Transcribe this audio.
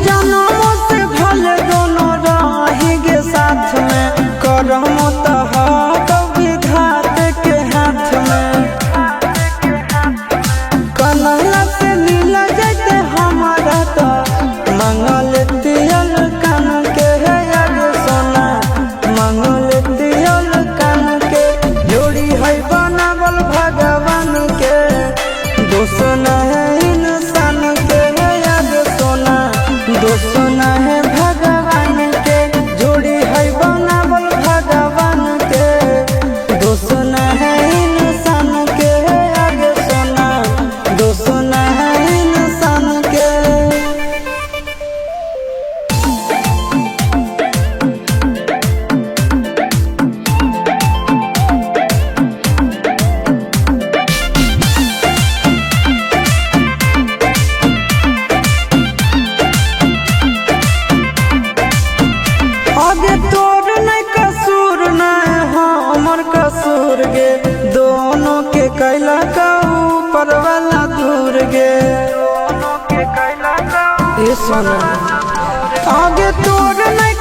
जन्मों से भले दोनों रहेंगे साथ में, करम तो है विधाता के हाथ में। कन्हैया से मिल जाते हमारा तो मंगल तियल कान के है आगे सोना, मंगल तियल कान के जोड़ी है बनावल भगवान के, दोष न है इंसान के है आगे सोना, दोष न है भगवान के, जोड़ी है बनावल भगवान के, दोष न है इंसान के है आगे सोना, दोष न है इंसान के। आगे तोर नहीं कसूर नहीं हमर कसूर गे, दोनों के कैला का ऊपर वाला दूर गे। ये सोना आगे तोर नहीं